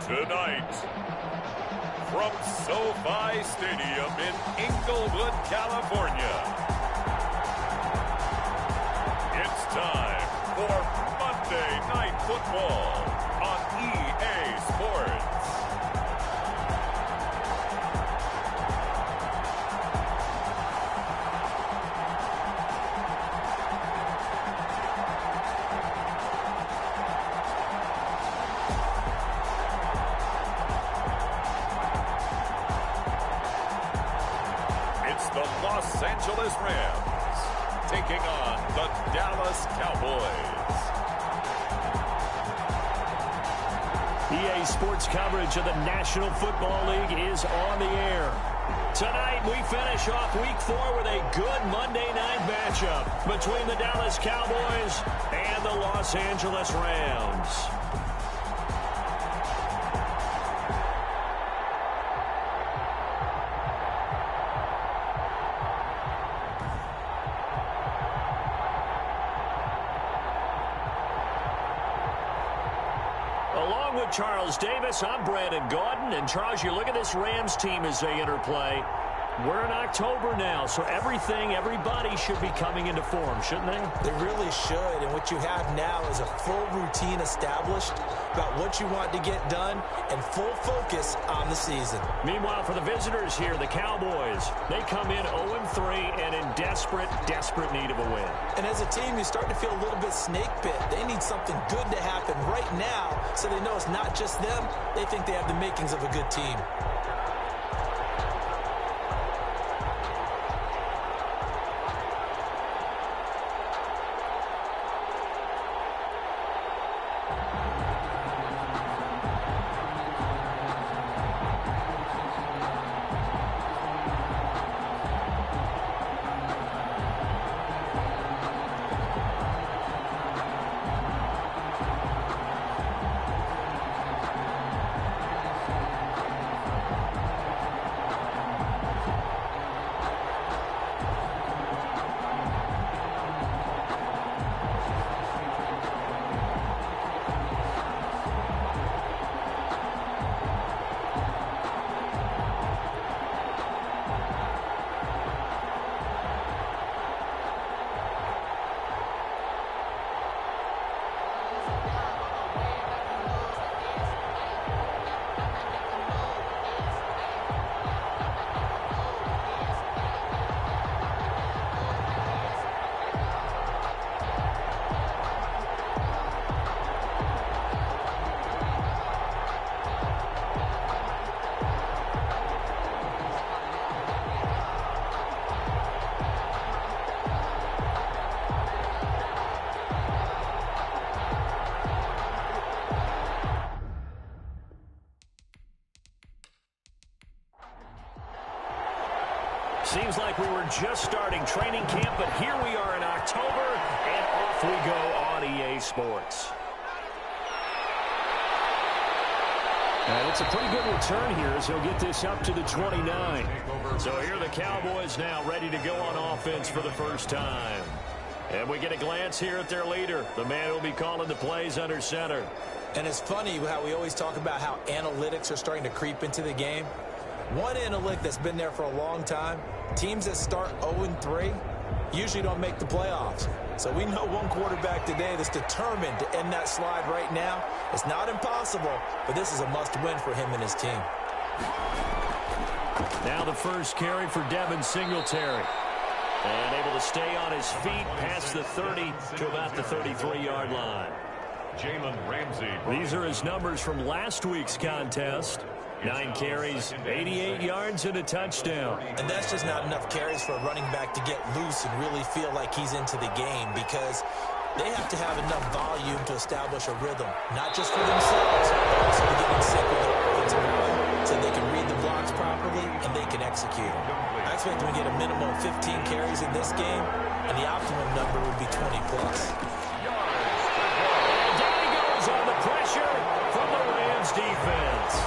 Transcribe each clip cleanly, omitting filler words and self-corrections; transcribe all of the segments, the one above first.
Tonight, from SoFi Stadium in Inglewood, California, it's time for Monday Night Football on EA Sports. The Los Angeles Rams taking on the Dallas Cowboys. EA Sports coverage of the National Football League is on the air. Tonight we finish off Week 4 with a good Monday night matchup between the Dallas Cowboys and the Los Angeles Rams. Along with Charles Davis, I'm Brandon Gordon. And Charles, you look at this Rams team as they interplay. We're in October now, so everybody should be coming into form, shouldn't they? They really should, and what you have now is a full routine established about what you want to get done and full focus on the season. Meanwhile, for the visitors here, the Cowboys, they come in 0-3 and in desperate need of a win. And as a team, you start to feel a little bit snake bit. They need something good to happen right now so they know it's not just them. They think they have the makings of a good team. Seems like we were just starting training camp, but here we are in October, and off we go on EA Sports. It's a pretty good return here as he'll get this up to the 29. So here the Cowboys now ready to go on offense for the first time. And we get a glance here at their leader, the man who will be calling the plays under center. And it's funny how we always talk about how analytics are starting to creep into the game. One analytic that's been there for a long time, teams that start 0-3 usually don't make the playoffs. So we know one quarterback today that's determined to end that slide right now. It's not impossible, but this is a must-win for him and his team. Now the first carry for Devin Singletary. And able to stay on his feet past the 30 to about the 33-yard line. Jalen Ramsey. These are his numbers from last week's contest. 9 carries, 88 yards, and a touchdown. And that's just not enough carries for a running back to get loose and really feel like he's into the game, because they have to have enough volume to establish a rhythm, not just for themselves, but also to get in sync with their offensive line so they can read the blocks properly and they can execute. I expect them to get a minimum of 15 carries in this game, and the optimum number would be 20+. And down he goes on the pressure from the Rams defense.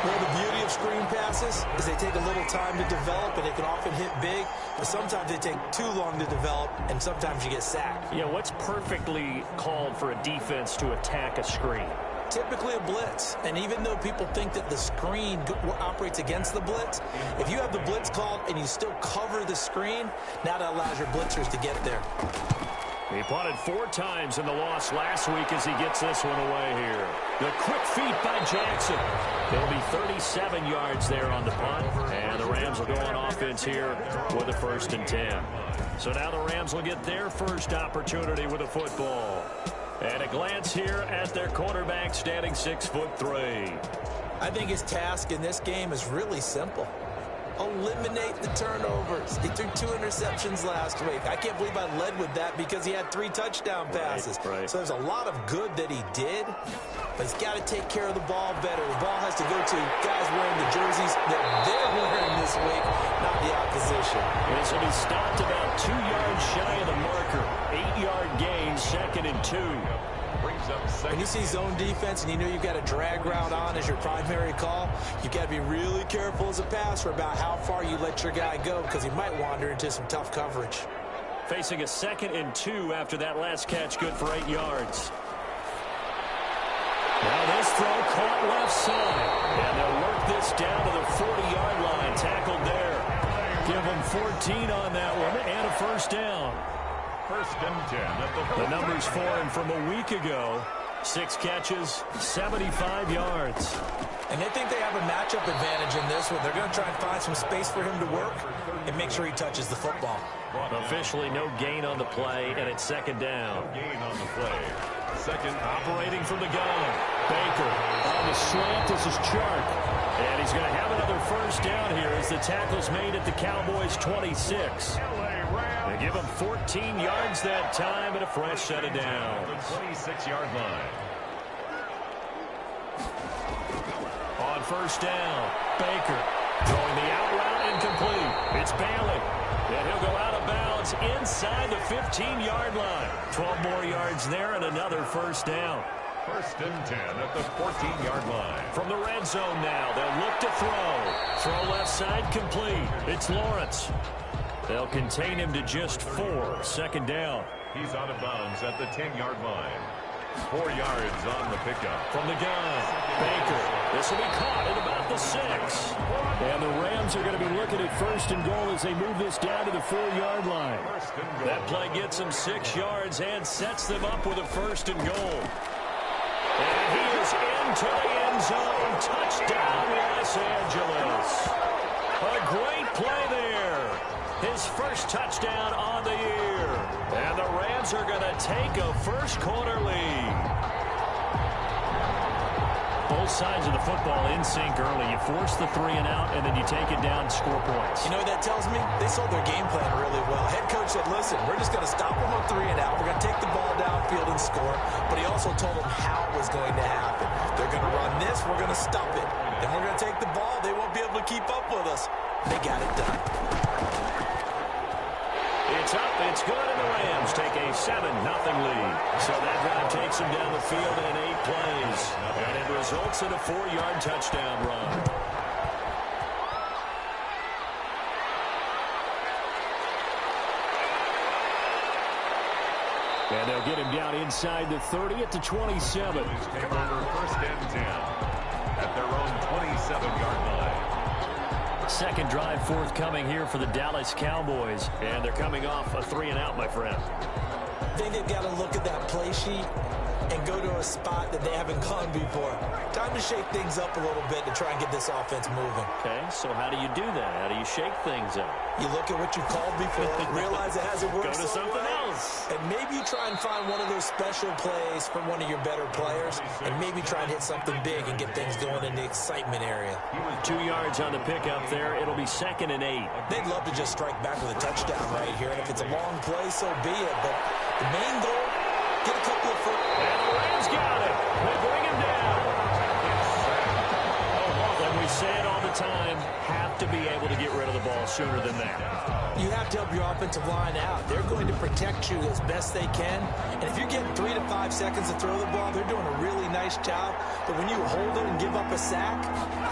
Well, the beauty of screen passes is they take a little time to develop, and they can often hit big, but sometimes they take too long to develop, and sometimes you get sacked. Yeah, what's perfectly called for a defense to attack a screen? typically a blitz. And even though people think that the screen operates against the blitz, if you have the blitz called and you still cover the screen, now that allows your blitzers to get there. He punted 4 times in the loss last week as he gets this one away here. The quick feet by Jackson. It'll be 37 yards there on the punt. And the Rams will go on offense here with a 1st and 10. So now the Rams will get their first opportunity with a football. And a glance here at their quarterback standing 6'3". I think his task in this game is really simple. Eliminate the turnovers. He threw 2 interceptions last week. I can't believe I led with that because he had 3 touchdown passes. Right. So there's a lot of good that he did, but he's got to take care of the ball better. The ball has to go to guys wearing the jerseys that they're wearing this week, not the opposition. And so he stopped about 2 yards shy of the marker. 8-yard gain, 2nd and 2. When you see zone defense and you know you've got a drag route on as your primary call, you've got to be really careful as a passer about how far you let your guy go because he might wander into some tough coverage. Facing a 2nd and 2 after that last catch, good for 8 yards. Now this throw caught left side. And they'll work this down to the 40-yard line. Tackled there. Give them 14 on that one and a 1st down. 1st and 10 at the The numbers for him from a week ago. 6 catches, 75 yards. And they think they have a matchup advantage in this one. They're going to try and find some space for him to work and make sure he touches the football. Officially no gain on the play, and it's 2nd down. gain on the play. 2nd Operating from the gun. Baker on the slant. This is Chark. And he's going to have another 1st down here as the tackle's made at the Cowboys' 26. They give him 14 yards that time and a fresh set of downs. The 26-yard line. On 1st down, Baker throwing the out route incomplete. It's Bailey. And he'll go out of bounds inside the 15-yard line. 12 more yards there and another 1st down. 1st and 10 at the 14-yard line. From the red zone now, they'll look to throw. Throw left side complete. It's Lawrence. They'll contain him to just 4. 2nd down. He's out of bounds at the 10-yard line. 4 yards on the pickup. From the gun, Baker. This will be caught at about the 6. And the Rams are going to be looking at 1st and goal as they move this down to the 4-yard line. That play gets them 6 yards and sets them up with a 1st and goal. And he is into the end zone. Touchdown, Los Angeles. A great play there. His 1st touchdown on the year. And the Rams are going to take a 1st quarter lead. Both sides of the football in sync early. You force the 3 and out, and then you take it down, score points. You know what that tells me? They sold their game plan really well. Head coach said, listen, we're just going to stop them on 3 and out. We're going to take the ball downfield and score. But he also told them how it was going to happen. They're going to run this. We're going to stop it. Then we're going to take the ball. They won't be able to keep up with us. They got it done. It's up, it's good, and the Rams take a 7-0 lead. So that drive takes them down the field in 8 plays. And it results in a 4-yard touchdown run. And they'll get him down inside the 30 at the 27. Take over 1st and 10 at their own 27-yard line. 2nd drive forthcoming here for the Dallas Cowboys. And they're coming off a 3 and out, my friend. I think they've got to look at that play sheet and go to a spot that they haven't gone before. Time to shake things up a little bit to try and get this offense moving. Okay, so how do you do that? How do you shake things up? You look at what you called before, realize it hasn't worked. Go to something else. And maybe you try and find one of those special plays from one of your better players, and maybe try and hit something big and get things going in the excitement area. 2 yards on the pickup there. It'll be 2nd and 8. They'd love to just strike back with a touchdown right here, and if it's a long play, so be it. But the main goal, get a couple of foot. And the Rams got it. They bring him down. And we say it all the time, have to be able to get rid of the ball sooner than that. You have to help your offensive line out. They're going to protect you as best they can. And if you're getting 3 to 5 seconds to throw the ball, they're doing a really nice job. But when you hold it and give up a sack,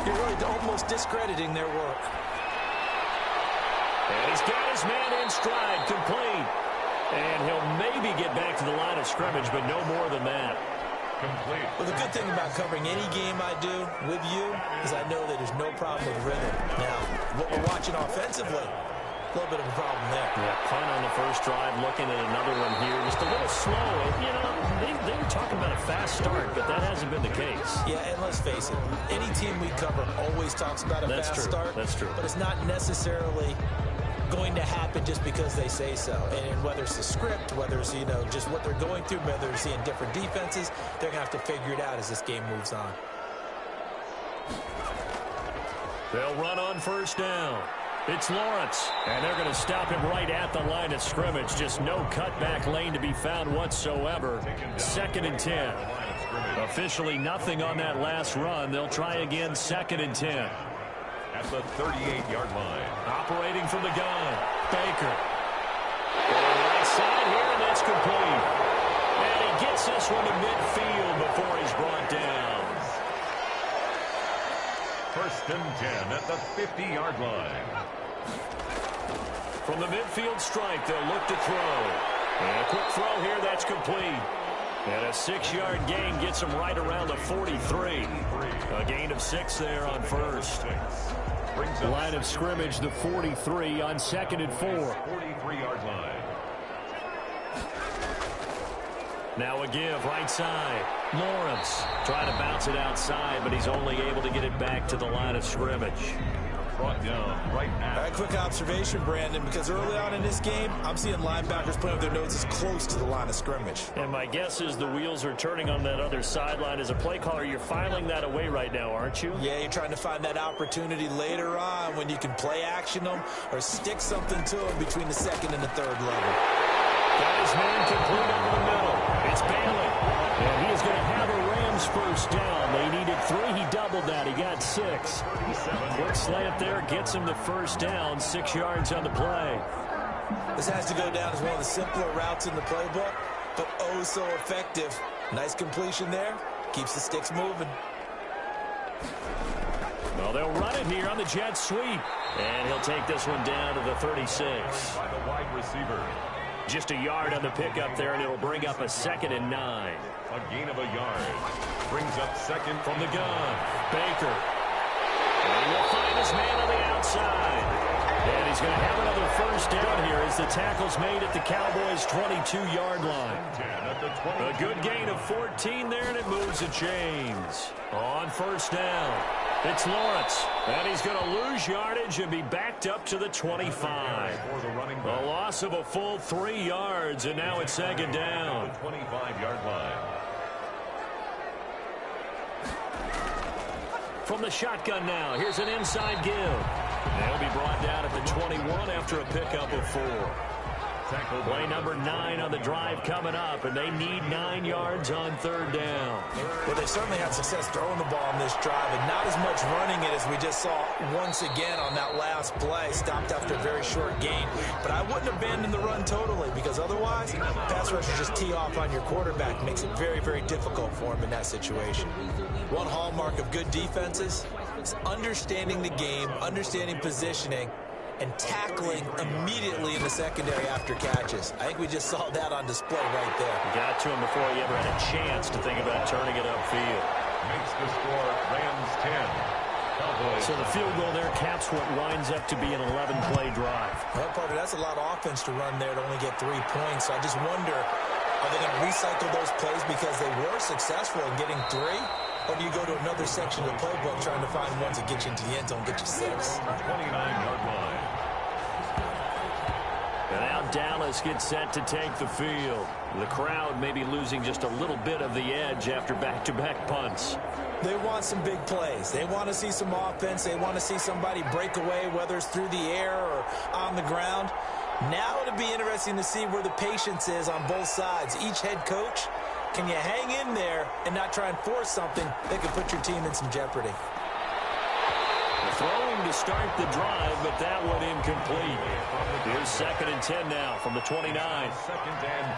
you're really almost discrediting their work. And he's got his man in stride, complete. And he'll maybe get back to the line of scrimmage, but no more than that. complete. Well, the good thing about covering any game I do with you is I know that there's no problem with rhythm. Now, what we're watching offensively, a little bit of a problem there. Yeah, punt on the first drive, looking at another one here. Just a little slow. You know, they were talking about a fast start, but that hasn't been the case. Yeah, and let's face it, any team we cover always talks about a fast start. That's true. But it's not necessarily going to happen just because they say so. And whether it's the script, whether it's, just what they're going through, whether they're seeing different defenses, they're going to have to figure it out as this game moves on. They'll run on first down. It's Lawrence, and they're going to stop him right at the line of scrimmage. Just no cutback lane to be found whatsoever. 2nd and 10. Officially nothing on that last run. They'll try again, 2nd and 10. At the 38-yard line. Operating from the gun, Baker. Right side here, and that's complete. And he gets this one to midfield before he's brought down. 1st and 10 at the 50-yard line. From the midfield strike, they'll look to throw. And a quick throw here, that's complete. And a 6-yard gain gets him right around the 43. A gain of 6 there on first. The line of scrimmage, the 43 on 2nd and 4. 43-yard line. Now a give, right side. Lawrence trying to bounce it outside, but he's only able to get it back to the line of scrimmage. Brought down right at. All right, quick observation, Brandon, because early on in this game, I'm seeing linebackers putting up their noses close to the line of scrimmage. And my guess is the wheels are turning on that other sideline. As a play caller, you're filing that away right now, aren't you? Yeah, you're trying to find that opportunity later on when you can play action them or stick something to them between the 2nd and the 3rd level. Got his man complete over the middle. It's Bailey. And he is going to have a Rams first down. They needed 3. He doubled that. He got 6. Quick slant there gets him the first down. 6 yards on the play. This has to go down as one of the simpler routes in the playbook, but oh so effective. Nice completion there. Keeps the sticks moving. Well, they'll run it here on the jet sweep. And he'll take this one down to the 36. By the wide receiver. Just a yard on the pickup there, and it'll bring up a 2nd and 9. A gain of a yard. Brings up 2nd from the gun. Baker. And he'll find his man on the outside. And he's going to have another first down here as the tackle's made at the Cowboys' 22-yard line. A good gain of 14 there, and it moves the chains. On first down, it's Lawrence. And he's going to lose yardage and be backed up to the 25. A loss of a full 3 yards, and now it's 2nd down. 25-yard line. From the shotgun now, here's an inside give. They'll be brought down at the 21 after a pickup of 4. Play number 9 on the drive coming up, and they need 9 yards on 3rd down. Well, they certainly had success throwing the ball on this drive, and not as much running it as we just saw once again on that last play. Stopped after a very short gain. But I wouldn't abandon the run totally, because otherwise, pass rushers just tee off on your quarterback. Makes it very, very difficult for him in that situation. One hallmark of good defenses is understanding the game, understanding positioning, and tackling immediately in the secondary after catches. I think we just saw that on display right there. Got to him before he ever had a chance to think about turning it upfield. Makes the score Rams 10. Cowboys. So the field goal there caps what winds up to be an 11-play drive. Well, Parker, that's a lot of offense to run there to only get 3 points. So I just wonder, are they going to recycle those plays because they were successful in getting 3? Or do you go to another section of the playbook trying to find ones that get you into the end zone, get you 6? 29-yard line. And now Dallas gets set to take the field. The crowd may be losing just a little bit of the edge after back-to-back punts. They want some big plays. They want to see some offense. They want to see somebody break away, whether it's through the air or on the ground. Now it'll be interesting to see where the patience is on both sides. Each head coach, can you hang in there and not try and force something that could put your team in some jeopardy? Throwing to start the drive, but that one incomplete. Here's 2nd and 10 now from the 29. 2nd and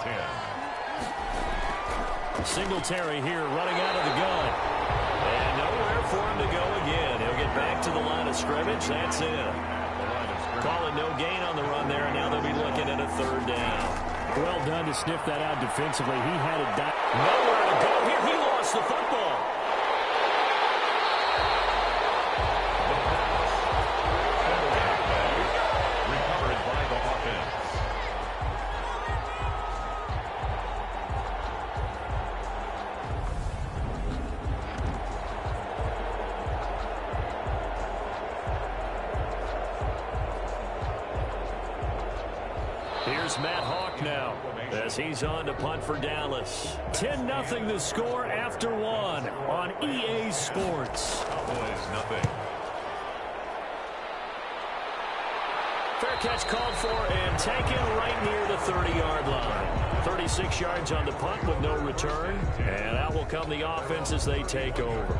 10. Singletary here running out of the gun. And nowhere for him to go again. He'll get back to the line of scrimmage. That's it. Calling no gain on the run there, and now they'll be looking at a 3rd down. Well done to sniff that out defensively. He had it down. Nowhere to They'll go here. He lost the football. Recovered by the offense. Here's Matt Hawk now as he's on to punt for Dallas. 10-0 the score after one on EA Sports. Cowboys nothing. Fair catch called for and taken right near the 30-yard line. 36 yards on the punt with no return. And out will come the offense as they take over.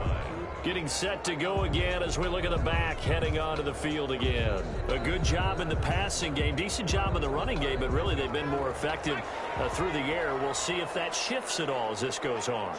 Getting set to go again as we look at the back heading onto the field again. A good job in the passing game. Decent job in the running game, but really they've been more effective through the air. We'll see if that shifts at all as this goes on.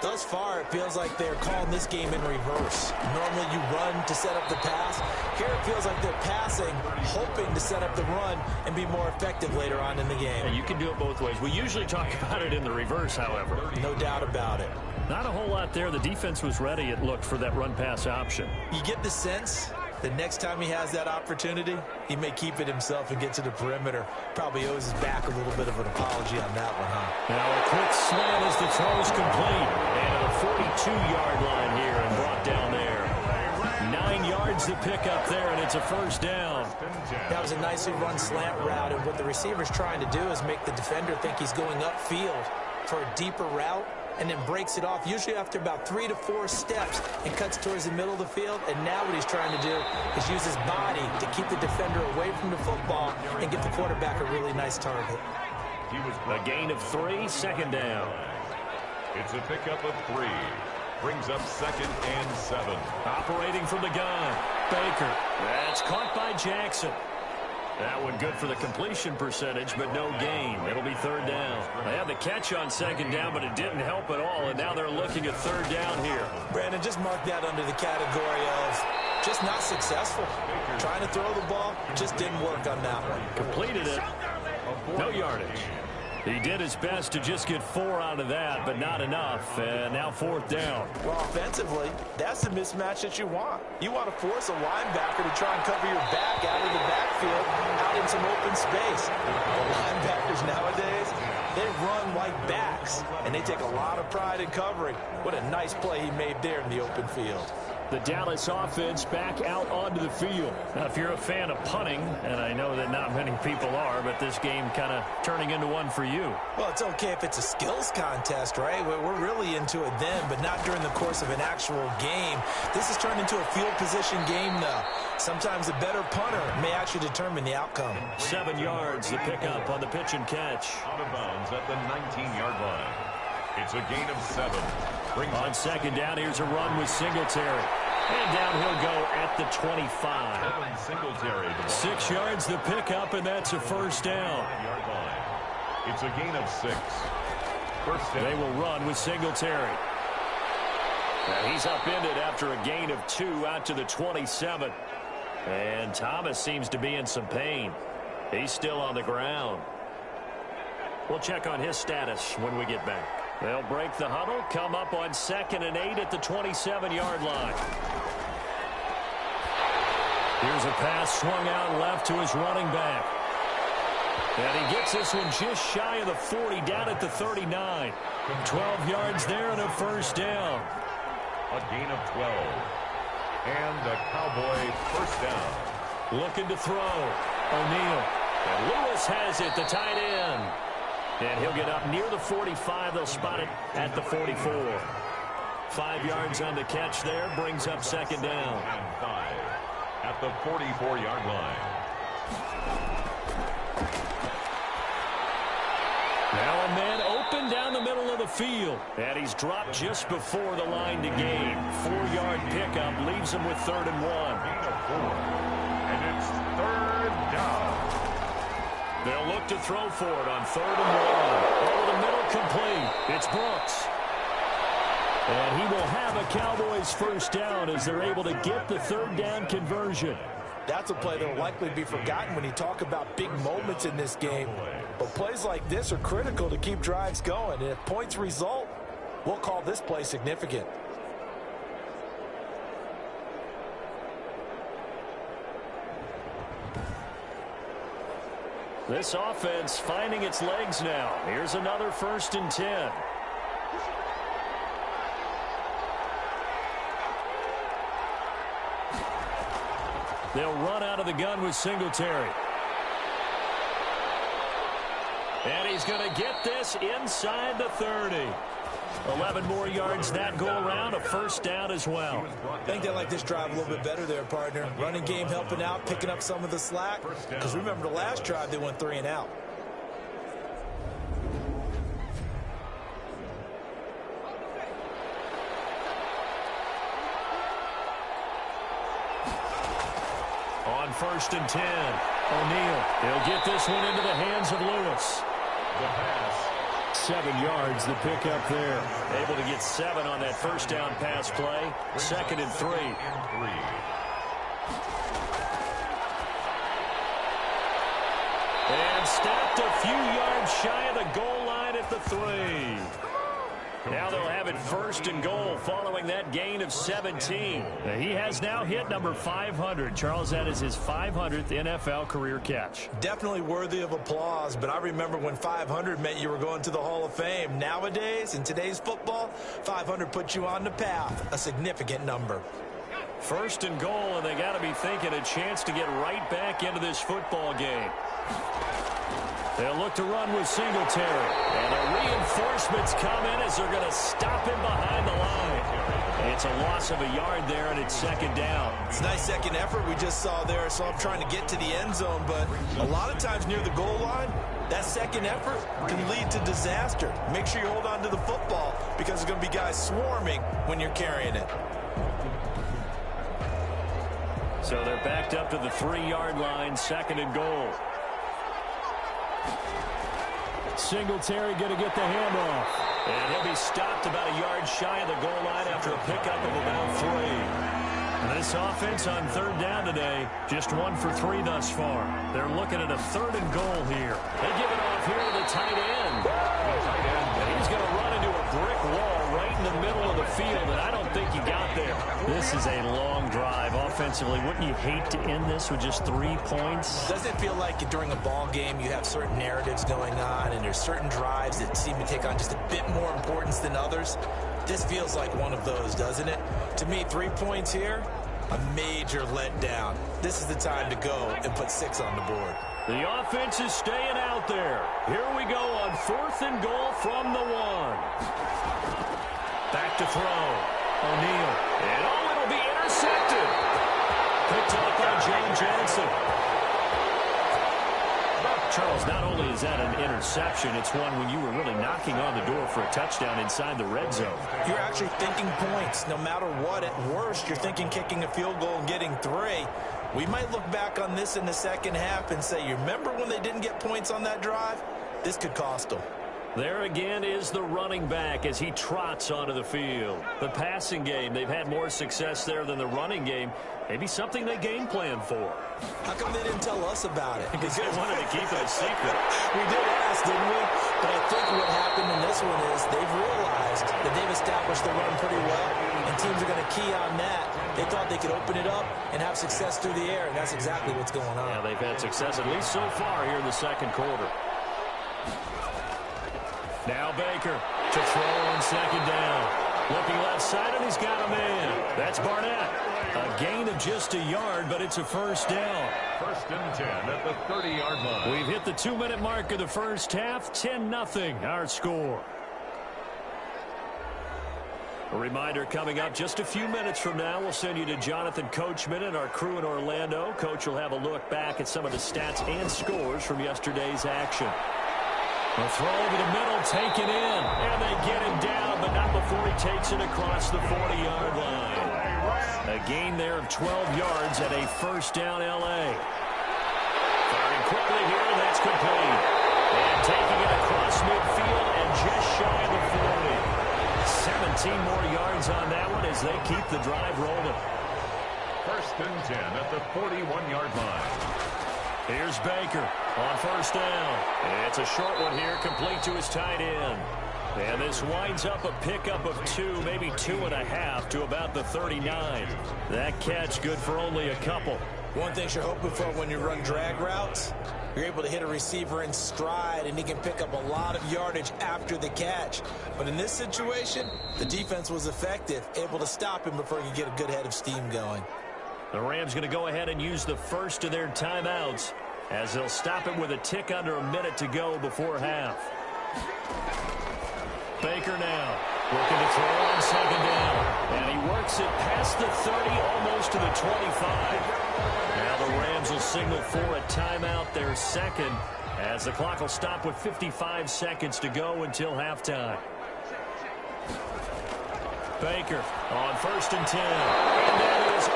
Thus far, it feels like they're calling this game in reverse. Normally you run to set up the pass. Here it feels like they're passing, hoping to set up the run and be more effective later on in the game. Yeah, you can do it both ways. We usually talk about it in the reverse, however. No doubt about it. Not a whole lot there. The defense was ready, it looked, for that run-pass option. You get the sense that next time he has that opportunity, he may keep it himself and get to the perimeter. Probably owes his back a little bit of an apology on that one, huh? Now a quick slant as the throw's complete. And at the 42-yard line here and brought down there. 9 yards to pick up there, and it's a first down. That was a nicely run slant route, and what the receiver's trying to do is make the defender think he's going upfield for a deeper route, and then breaks it off, usually after about 3 to 4 steps, and cuts towards the middle of the field. And now what he's trying to do is use his body to keep the defender away from the football and get the quarterback a really nice target. A gain of 3, second down. It's a pickup of 3. Brings up 2nd and 7. Operating from the gun. Baker. That's caught by Jackson. That one good for the completion percentage, but no gain. It'll be third down. They had the catch on second down, but it didn't help at all, and now they're looking at third down here. Brandon, just mark that under the category of just not successful. Trying to throw the ball, just didn't work on that one. Completed it. No yardage. He did his best to just get 4 out of that, but not enough. And now fourth down. Well, offensively, that's the mismatch that you want. You want to force a linebacker to try and cover your back out of the backfield, out in some open space. The linebackers nowadays, they run like backs, and they take a lot of pride in covering. What a nice play he made there in the open field. The Dallas offense back out onto the field. Now, if you're a fan of punting, and I know that not many people are, but this game kind of turning into one for you. Well, it's okay if it's a skills contest, right? We're really into it then, but not during the course of an actual game. This has turned into a field position game now. Sometimes a better punter may actually determine the outcome. 7 yards, the pickup on the pitch and catch. Out of bounds at the 19-yard line. It's a gain of 7. On second down, here's a run with Singletary. And down he'll go at the 25. Singletary. 6 yards the pickup, and that's a first down. It's a gain of 6. First down. They will run with Singletary. And he's upended after a gain of 2 out to the 27. And Thomas seems to be in some pain. He's still on the ground. We'll check on his status when we get back. They'll break the huddle, come up on 2nd and 8 at the 27-yard line. Here's a pass swung out left to his running back. And he gets this one just shy of the 40, down at the 39. 12 yards there and a first down. A gain of 12. And a Cowboy first down. Looking to throw. O'Neal. And Lewis has it, the tight end. And he'll get up near the 45. They'll spot it at the 44. 5 yards on the catch there. Brings up second down. And 5 at the 44-yard line. Now a man open down the middle of the field. And he's dropped just before the line to gain. 4-yard pickup leaves him with 3rd and 1. Gain of 4. And it's 3rd down. They'll look to throw for it on 3rd and 1. Over the middle, complete. It's Brooks. And he will have a Cowboys first down as they're able to get the 3rd down conversion. That's a play that will likely be forgotten when you talk about big moments in this game. But plays like this are critical to keep drives going. And if points result, We'll call this play significant. This offense finding its legs now. Here's another 1st and 10. They'll run out of the gun with Singletary. And he's going to get this inside the 30. 11 more yards that go around, a 1st down as well. I think they like this drive a little bit better there, partner. Running game helping out, picking up some of the slack. Because remember the last drive, they went 3 and out. On 1st and 10, O'Neal. He'll get this one into the hands of Lewis. The pass. 7 yards, the pickup there. Able to get 7 on that 1st down pass play. 2nd and 3. And stopped a few yards shy of the goal line at the 3. Now they'll have it 1st and goal following that gain of 17. He has now hit number 500. Charles, that is his 500th NFL career catch. Definitely worthy of applause, but I remember when 500 meant you were going to the Hall of Fame. Nowadays, in today's football, 500 puts you on the path, a significant number. 1st and goal, and they got to be thinking a chance to get right back into this football game. They'll look to run with Singletary. And the reinforcements come in as they're going to stop him behind the line. It's a loss of a yard there, and it's 2nd down. It's a nice second effort we just saw there, so I'm trying to get to the end zone. But a lot of times near the goal line, that second effort can lead to disaster. Make sure you hold on to the football because there's going to be guys swarming when you're carrying it. So they're backed up to the 3-yard line, 2nd and goal. Singletary going to get the handoff. And he'll be stopped about a yard shy of the goal line after a pickup of about 3. And this offense on 3rd down today, just 1 for 3 thus far. They're looking at a 3rd and goal here. They give it off here to the tight end. And he's going to run into a brick wall right in the middle of the field, and I don't think he got there. This is a long drive offensively. Wouldn't you hate to end this with just 3 points? Doesn't it feel like during a ball game you have certain narratives going on and there's certain drives that seem to take on just a bit more importance than others? This feels like one of those, doesn't it? To me, 3 points here, a major letdown. This is the time to go and put 6 on the board. The offense is staying out there. Here we go on 4th and goal from the 1. Back to throw. O'Neal. And it'll be intercepted. Picked up by John Johnson. Charles, not only is that an interception, it's one when you were really knocking on the door for a touchdown inside the red zone. You're actually thinking points. No matter what, at worst, you're thinking kicking a field goal and getting 3. We might look back on this in the second half and say, you remember when they didn't get points on that drive? This could cost them. There again is the running back as he trots onto the field. The passing game, they've had more success there than the running game. Maybe something they game plan for. How come they didn't tell us about it? Because they wanted to keep it a secret. We did ask, didn't we? But I think what happened in this one is they've realized that they've established the run pretty well, and teams are going to key on that. They thought they could open it up and have success through the air, and that's exactly what's going on. Yeah, they've had success at least so far here in the second quarter. Now Baker to throw on 2nd down. Looking left side, and he's got a man. That's Barnett. A gain of just a yard, but it's a 1st down. 1st and 10 at the 30-yard line. We've hit the 2-minute mark of the first half. 10-0 our score. A reminder coming up just a few minutes from now. We'll send you to Jonathan Coachman and our crew in Orlando. Coach will have a look back at some of the stats and scores from yesterday's action. A throw over the middle, taken in, and they get him down, but not before he takes it across the 40-yard line. A gain there of 12 yards at a 1st down L.A. Firing quickly here, and that's complete. And taking it across midfield and just shy of the 40. 17 more yards on that one as they keep the drive rolling. 1st and 10 at the 41-yard line. Here's Baker on 1st down. It's a short one here, complete to his tight end. And this winds up a pickup of 2, maybe 2.5 to about the 39. That catch good for only a couple. One thing you're hoping for when you run drag routes, you're able to hit a receiver in stride, and he can pick up a lot of yardage after the catch. But in this situation, the defense was effective, able to stop him before he could get a good head of steam going. The Rams going to go ahead and use the first of their timeouts as they'll stop it with a tick under a minute to go before half. Baker now looking to throw on second down. And he works it past the 30, almost to the 25. Now the Rams will signal for a timeout, their second, as the clock will stop with 55 seconds to go until halftime. Baker on 1st and 10. And that is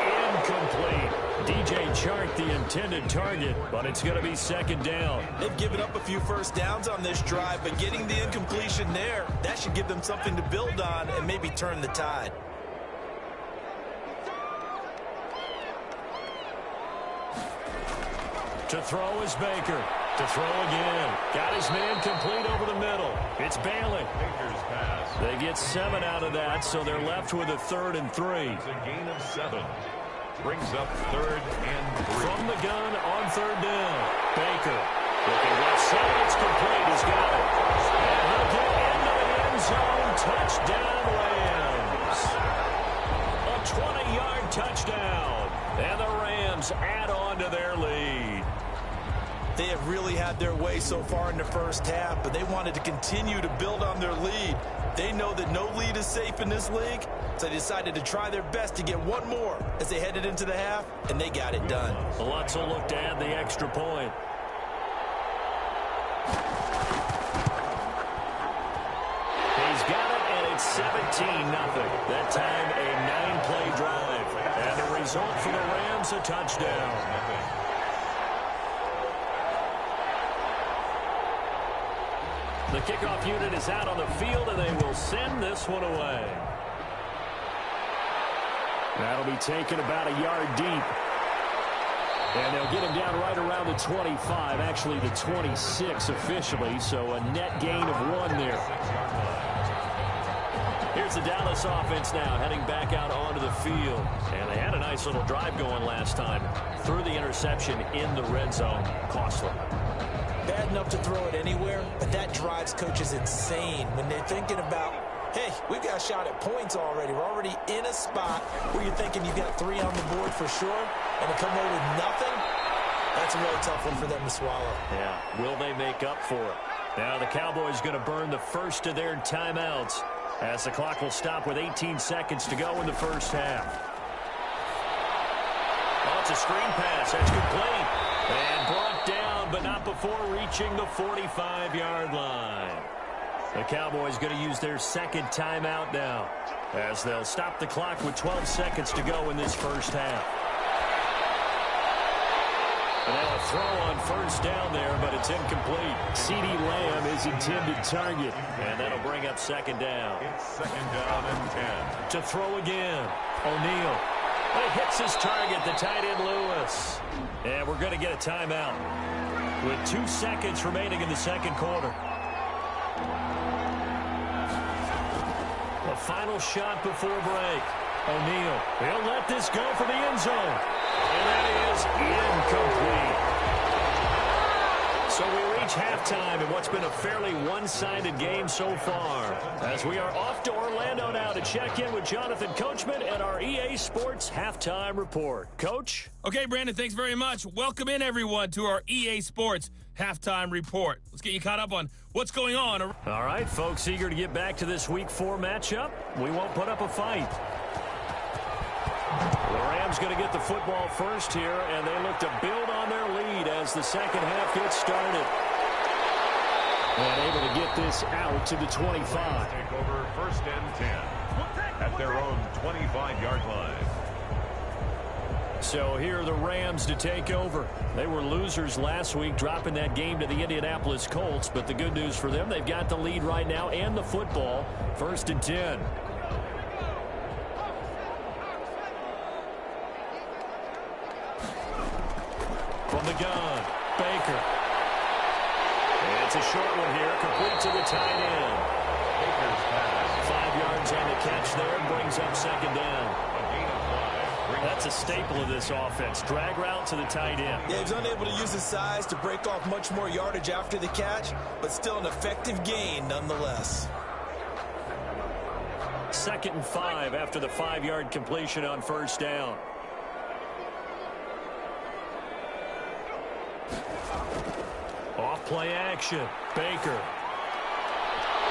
incomplete. DJ Chark the intended target, but it's going to be 2nd down. They've given up a few first downs on this drive, but getting the incompletion there, that should give them something to build on and maybe turn the tide. To throw is Baker. To throw again. Got his man complete over the middle. It's Bailey. Baker's pass. They get 7 out of that, so they're left with a 3rd and 3. It's a gain of 7. Brings up 3rd and 3. From the gun on 3rd down. Baker looking left side. It's complete. He's got it. And he'll get into the end zone. Touchdown, Rams. A 20-yard touchdown. And the Rams add on to their lead. They have really had their way so far in the first half, but they wanted to continue to build on their lead. They know that no lead is safe in this league, so they decided to try their best to get one more as they headed into the half, and they got it done. Lutz will look to add the extra point. He's got it, and it's 17-0. That time a 9-play drive. And the result for the Rams, a touchdown. The kickoff unit is out on the field, and they will send this one away. That'll be taken about a yard deep. And they'll get him down right around the 25, actually the 26 officially, so a net gain of 1 there. Here's the Dallas offense now, heading back out onto the field. And they had a nice little drive going last time. Threw the interception in the red zone. Costly. Bad enough to throw it anywhere, but that drives coaches insane when they're thinking about, hey, we've got a shot at points already. We're already in a spot where you're thinking you've got 3 on the board for sure, and to come away with nothing, that's a really tough one for them to swallow. Yeah, will they make up for it? Now the Cowboys going to burn the first of their timeouts as the clock will stop with 18 seconds to go in the first half. Oh, it's a screen pass. That's complete. And brought down, but not before reaching the 45-yard line. The Cowboys going to use their second timeout now as they'll stop the clock with 12 seconds to go in this first half. And now a throw on first down there, but it's incomplete. CeeDee Lamb is intended target, and that'll bring up 2nd down. It's 2nd down and 10. To throw again, O'Neal. It hits his target, the tight end Lewis. And we're going to get a timeout with 2 seconds remaining in the second quarter. The final shot before break. O'Neal, he'll let this go for the end zone. And that is incomplete. So we reach halftime in what's been a fairly one-sided game so far. As we are off to Orlando now to check in with Jonathan Coachman and our EA Sports Halftime Report. Coach? Okay, Brandon, thanks very much. Welcome in, everyone, to our EA Sports Halftime Report. Let's get you caught up on what's going on. All right, folks, eager to get back to this Week 4 matchup. We won't put up a fight. The Rams going to get the football first here, and they look to build on their lead as the second half gets started. And able to get this out to the 25. Take over 1st and 10 at their own 25-yard line. So here are the Rams to take over. They were losers last week, dropping that game to the Indianapolis Colts. But the good news for them, they've got the lead right now and the football. 1st and 10. From the gun, Baker. And it's a short one here, complete to the tight end. yards on the catch there. Brings up second down. That's a staple of this offense. Drag route to the tight end. Yeah, he's unable to use his size to break off much more yardage after the catch, but still an effective gain nonetheless. 2nd and 5 after the 5-yard completion on first down. Off play action. Baker.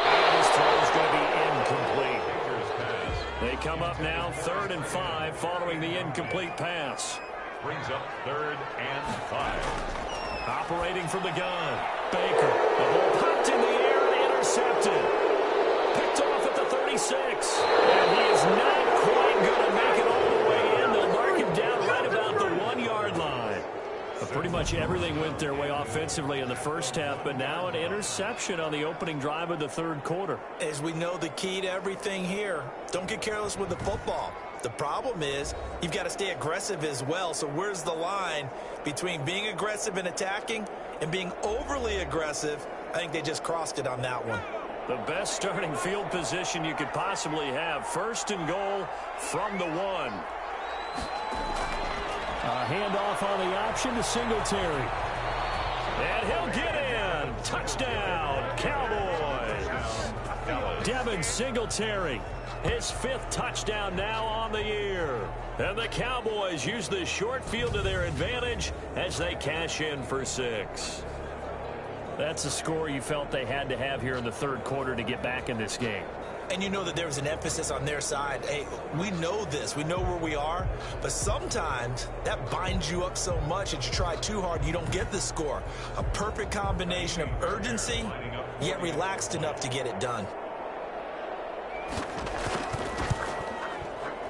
And his throw is going to be incomplete. They come up now 3rd and 5 following the incomplete pass. Brings up 3rd and 5. Operating from the gun. Baker. The ball popped in the air and intercepted. Picked off at the 36. And he is not quite going to make it all the way in. They'll mark him down right about the 1-yard line. But pretty much everything went their way offensively in the first half, but now an interception on the opening drive of the 3rd quarter. As we know, the key to everything here, don't get careless with the football. The problem is you've got to stay aggressive as well. So where's the line between being aggressive and attacking and being overly aggressive? I think they just crossed it on that one. The best starting field position you could possibly have. 1st and goal from the 1. A handoff on the option to Singletary. And he'll get in. Touchdown, Cowboys. Devin Singletary, his 5th touchdown now on the year. And the Cowboys use the short field to their advantage as they cash in for 6. That's a score you felt they had to have here in the 3rd quarter to get back in this game. And you know that there was an emphasis on their side. Hey, we know this. We know where we are. But sometimes that binds you up so much that you try too hard, you don't get the score. A perfect combination of urgency, yet relaxed enough to get it done.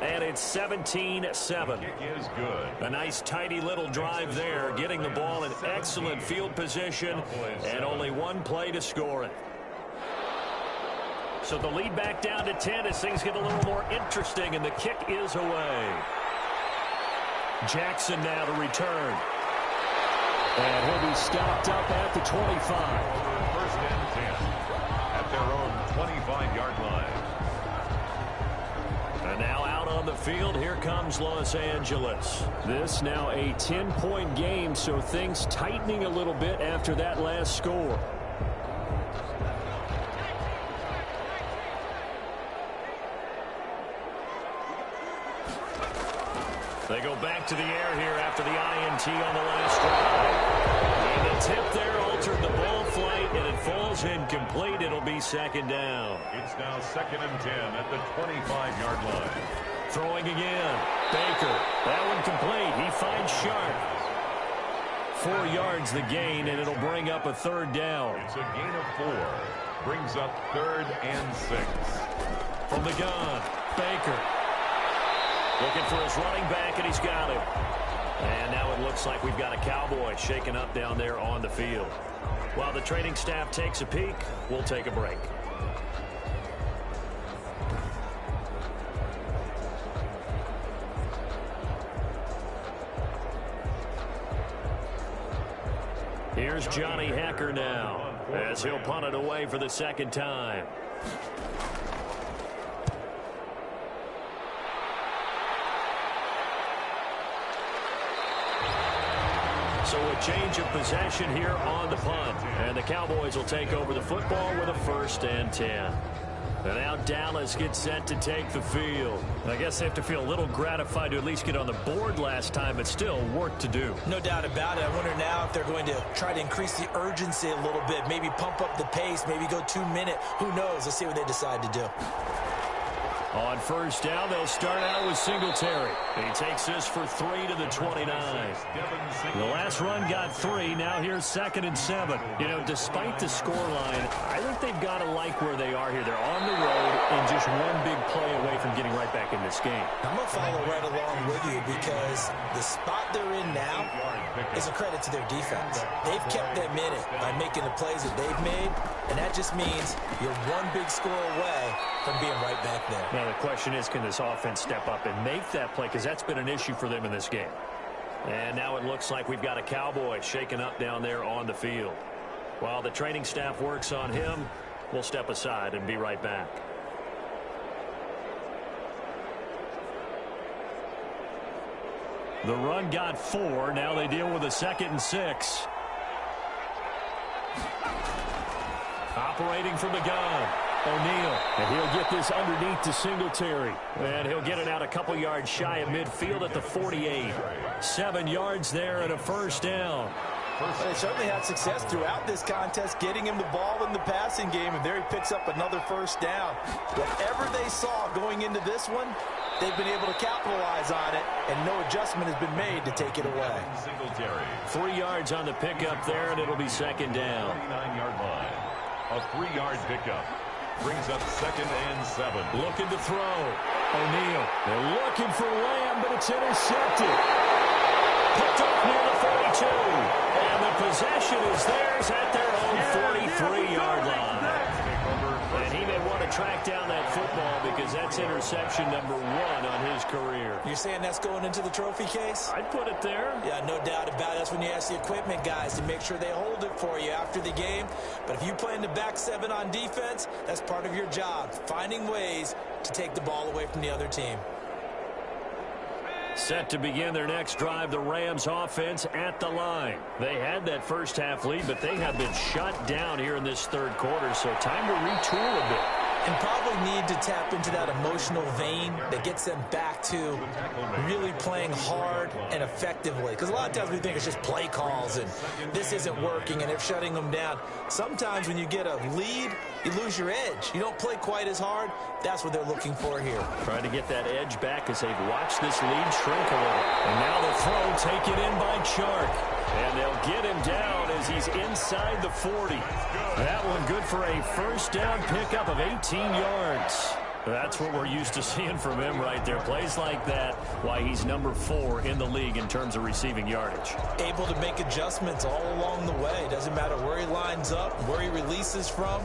And it's 17-7. Kick is good. A nice, tidy little drive there, getting the ball in excellent field position, and only one play to score it. So the lead back down to 10 as things get a little more interesting, and the kick is away. Jackson now to return. And he'll be stopped up at the 25. 1st and 10 at their own 25-yard line. And now out on the field, here comes Los Angeles. This now a 10-point game, so things tightening a little bit after that last score. They go back to the air here after the INT on the last drive. And the tip there altered the ball flight, and it falls incomplete. It'll be 2nd down. It's now 2nd and 10 at the 25-yard line. Throwing again. Baker. That one complete. He finds Sharp. 4 yards the gain, and it'll bring up a 3rd down. It's a gain of 4. Brings up 3rd and 6. From the gun, Baker. Looking for his running back, and he's got him. And now it looks like we've got a Cowboy shaken up down there on the field. While the training staff takes a peek, we'll take a break. Here's Johnny Hacker now as he'll punt it away for the 2nd time. So a change of possession here on the punt. And the Cowboys will take over the football with a 1st and 10. And now Dallas gets set to take the field. I guess they have to feel a little gratified to at least get on the board last time, but still work to do. No doubt about it. I wonder now if they're going to try to increase the urgency a little bit, maybe pump up the pace, maybe go 2-minute. Who knows? Let's see what they decide to do. On 1st down, they'll start out with Singletary. He takes this for 3 to the 29. The last run got 3. Now here's 2nd and 7. You know, despite the scoreline, I think they've got to like where they are here. They're on the road and just one big play away from getting right back in this game. I'm going to follow right along with you because the spot they're in now is a credit to their defense. They've kept them in it by making the plays that they've made, and that just means you're one big score away from being right back there. Now the question is, can this offense step up and make that play? Because that's been an issue for them in this game. And now it looks like we've got a Cowboy shaken up down there on the field. While the training staff works on him, we'll step aside and be right back. The run got 4. Now they deal with a 2nd and 6. Operating from the gun, O'Neal. And he'll get this underneath to Singletary. And he'll get it out a couple yards shy of midfield at the 48. 7 yards there and a first down. They certainly had success throughout this contest, getting him the ball in the passing game, and there he picks up another first down. Whatever they saw going into this one, they've been able to capitalize on it, and no adjustment has been made to take it away. 3 yards on the pickup there, and it'll be 2nd down. 29-yard line. A 3-yard pickup. Brings up 2nd and 7. Looking to throw. O'Neal. They're looking for Lamb, but it's intercepted. Picked up near the 42. And the possession is theirs at their own 43-yard line. And he may want to track down that football because that's interception number 1 on his career. You're saying that's going into the trophy case? I'd put it there. Yeah, no doubt about it. That's when you ask the equipment guys to make sure they hold it for you after the game. But if you play in the back 7 on defense, that's part of your job, finding ways to take the ball away from the other team. Set to begin their next drive, the Rams offense at the line. They had that first half lead, but they have been shut down here in this 3rd quarter, so time to retool a bit. And probably need to tap into that emotional vein that gets them back to really playing hard and effectively. Because a lot of times we think it's just play calls and this isn't working and they're shutting them down. Sometimes when you get a lead, you lose your edge. You don't play quite as hard. That's what they're looking for here. Trying to get that edge back as they've watched this lead shrink a little. And now the throw taken in by Chark. And they'll get him down as he's inside the 40. That one good for a first down pickup of 18 yards. That's what we're used to seeing from him right there. Plays like that, why he's number 4 in the league in terms of receiving yardage. Able to make adjustments all along the way. Doesn't matter where he lines up, where he releases from.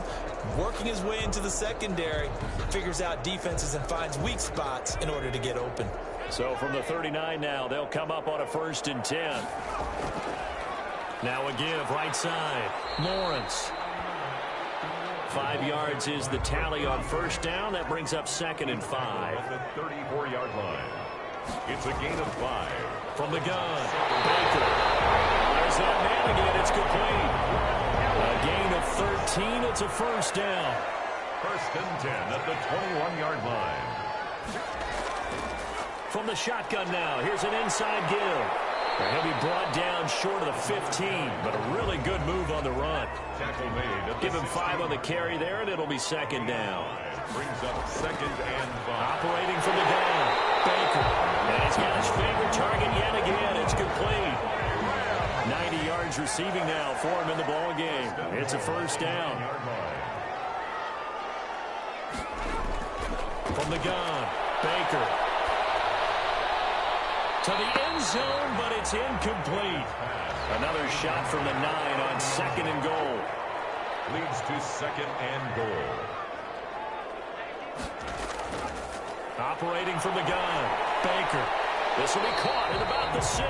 Working his way into the secondary, figures out defenses and finds weak spots in order to get open. So from the 39 now, they'll come up on a 1st and 10. Now a give right side. Lawrence. 5 yards is the tally on first down. That brings up 2nd and 5. At the 34-yard line. It's a gain of 5. From the gun, Baker. There's that man again. It's complete. A gain of 13. It's a first down. 1st and 10 at the 21-yard line. From the shotgun now, here's an inside give. And he'll be brought down short of the 15, but a really good move on the run. Tackle made. Give him 5 on the carry there, and it'll be 2nd down. Brings up 2nd and 5. Operating from the gun, Baker. And he's got his favorite target yet again. It's complete. 90 yards receiving now for him in the ball game. It's a first down. From the gun, Baker. To the end zone, but it's incomplete. Another shot from the 9 on 2nd and goal. Leads to 2nd and goal. Operating from the gun, Baker. This will be caught at about the 6.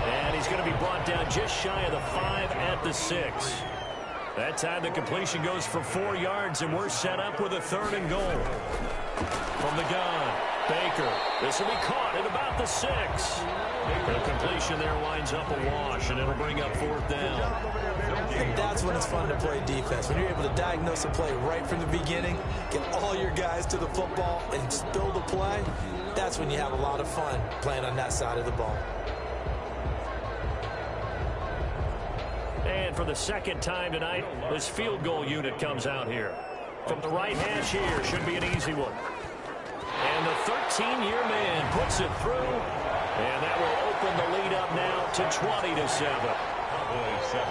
And he's going to be brought down just shy of the 5 at the 6. That time the completion goes for 4 yards, and we're set up with a 3rd and goal. From the gun, Baker. This will be caught at about the 6. The completion there winds up a wash, and it'll bring up 4th down. And that's when it's fun to play defense. When you're able to diagnose a play right from the beginning, get all your guys to the football, and build a play, that's when you have a lot of fun playing on that side of the ball. And for the 2nd time tonight, this field goal unit comes out here. From the right hash here, should be an easy one. And the 13-year man puts it through, and that will open the lead up now to 20-7. Cowboys 7.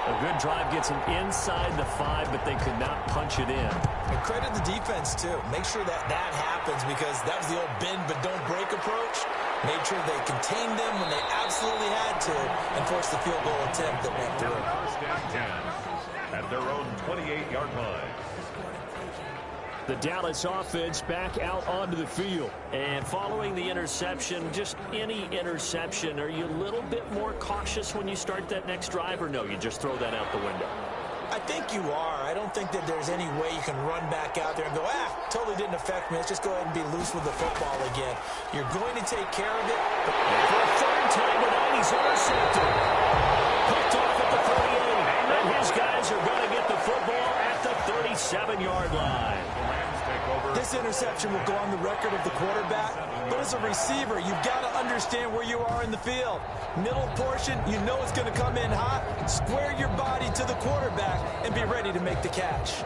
A good drive gets him inside the 5, but they could not punch it in. And credit the defense, too. Make sure that that happens, because that was the old bend but don't break approach. Made sure they contained them when they absolutely had to and forced the field goal attempt that went through. 1st and 10 at their own 28-yard line. The Dallas offense back out onto the field. And following the interception, just any interception, are you a little bit more cautious when you start that next drive, or no, you just throw that out the window? I think you are. I don't think that there's any way you can run back out there and go, totally didn't affect me. Let's just go ahead and be loose with the football again. You're going to take care of it. For a third time tonight, he's intercepted. Picked off at the 38. And his guys are going to get the football at the 37-yard line. This interception will go on the record of the quarterback, but as a receiver, you've got to understand where you are in the field. Middle portion, you know it's going to come in hot. Square your body to the quarterback and be ready to make the catch.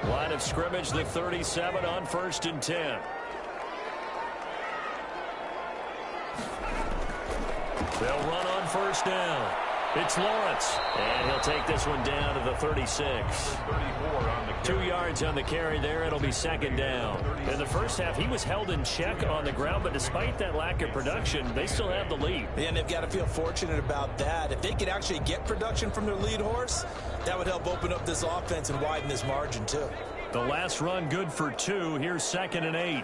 Line of scrimmage, the 37 on 1st and 10. They'll run on 1st down. It's Lawrence, and he'll take this one down to the 36. 2 yards on the carry there. It'll be 2nd down. In the first half, he was held in check on the ground, but despite that lack of production, they still have the lead. And they've got to feel fortunate about that. If they could actually get production from their lead horse, that would help open up this offense and widen this margin, too. The last run good for 2. Here's 2nd and 8.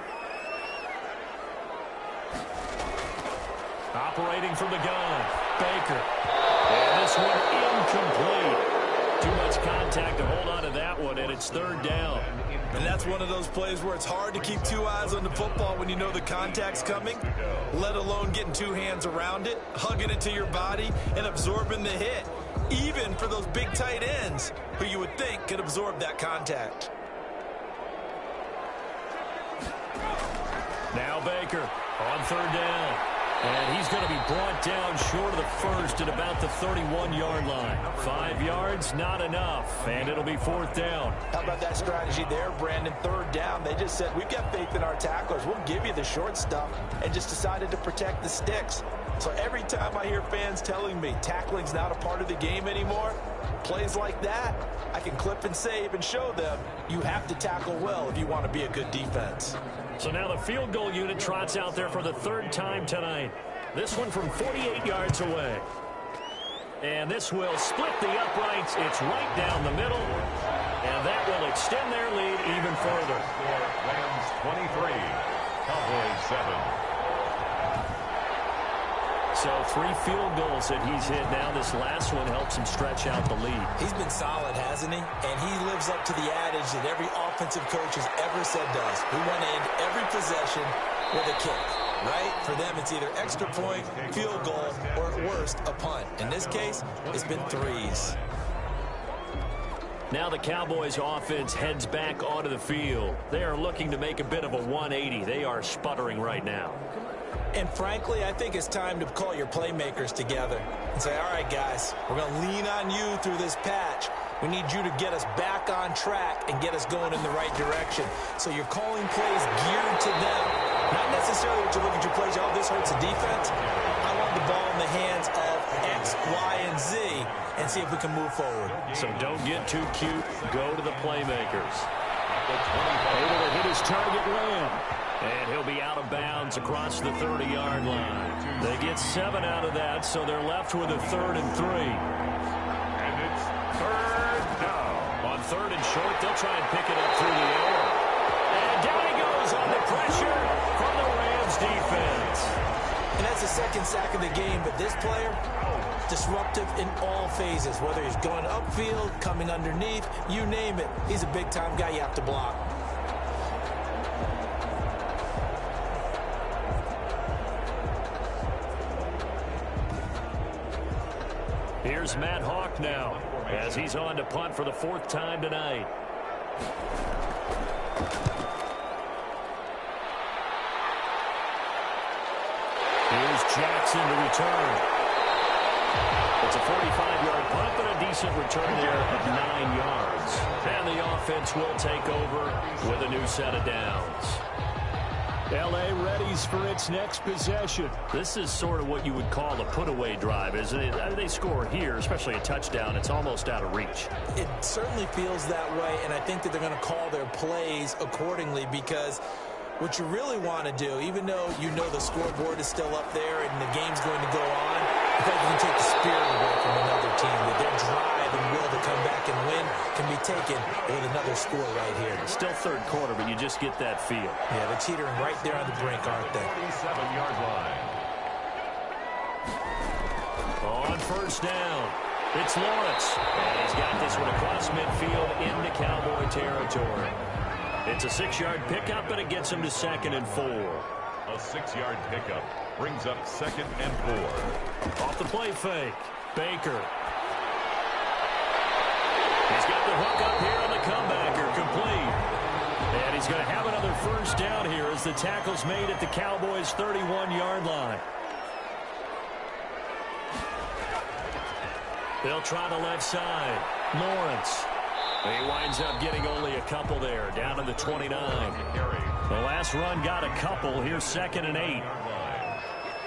Operating from the gun, Baker. And this one incomplete. Too much contact to hold on to that one, and it's 3rd down. And that's one of those plays where it's hard to keep 2 eyes on the football when you know the contact's coming, let alone getting 2 hands around it, hugging it to your body, and absorbing the hit, even for those big tight ends who you would think could absorb that contact. Now Baker on 3rd down. And he's going to be brought down short of the first at about the 31-yard line. 5 yards, not enough, and it'll be 4th down. How about that strategy there, Brandon? 3rd down. They just said, we've got faith in our tacklers. We'll give you the short stuff, and just decided to protect the sticks. So every time I hear fans telling me tackling's not a part of the game anymore, plays like that, I can clip and save and show them you have to tackle well if you want to be a good defense. So now the field goal unit trots out there for the 3rd time tonight. This one from 48 yards away. And this will split the uprights. It's right down the middle. And that will extend their lead even further. Rams 23, Cowboys 7. So 3 field goals that he's hit now. This last one helps him stretch out the lead. He's been solid, hasn't he? And he lives up to the adage that every offensive coach has ever said does. We want to end every possession with a kick, right? For them, it's either extra point, field goal, or at worst, a punt. In this case, it's been 3s. Now the Cowboys offense heads back onto the field. They are looking to make a bit of a 180. They are sputtering right now. And frankly, I think it's time to call your playmakers together and say, all right, guys, we're going to lean on you through this patch. We need you to get us back on track and get us going in the right direction. So you're calling plays geared to them. Not necessarily what you look at your plays, oh, this hurts the defense. I want the ball in the hands of X, Y, and Z and see if we can move forward. So don't get too cute. Go to the playmakers. Able to hit his target, Lamb. And he'll be out of bounds across the 30-yard line. They get 7 out of that, so they're left with a 3rd and 3. And it's 3rd down. On 3rd and short, they'll try and pick it up through the air. And down he goes under pressure from the Rams defense. And that's the 2nd sack of the game, but this player, disruptive in all phases, whether he's going upfield, coming underneath, you name it. He's a big-time guy you have to block. Here's Matt Hawk now as he's on to punt for the 4th time tonight. Here's Jackson to return. It's a 45-yard punt, but a decent return there of 9 yards. And the offense will take over with a new set of downs. L.A. readies for its next possession. This is sort of what you would call a put-away drive, isn't it? They score here, especially a touchdown. It's almost out of reach. It certainly feels that way, and I think that they're going to call their plays accordingly because what you really want to do, even though you know the scoreboard is still up there and the game's going to go on, I think you can take the spirit away from another team, that their drive and will to come back and win can be taken with another score right here. It's still 3rd quarter, but you just get that feel. Yeah, they're teetering right there on the brink, aren't they? 37-yard line. On first down. It's Lawrence, and he's got this one across midfield into Cowboy territory. It's a 6-yard pickup, and it gets him to 2nd and 4. A 6-yard pickup brings up 2nd and 4. Off the play fake, Baker. He's got the hook up here on the comebacker, complete. And he's going to have another first down here as the tackle's made at the Cowboys' 31-yard line. They'll try the left side. Lawrence. He winds up getting only a couple there, down to the 29. The last run got a couple. Here's 2nd and 8.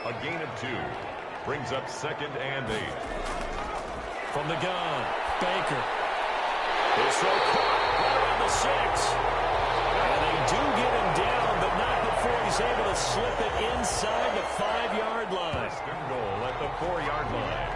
A gain of 2 brings up 2nd and 8. From the gun, Baker. His throw caught right around the 6. And they do get him down, but not before he's able to slip it inside the 5-yard line. First and goal at the 4-yard line.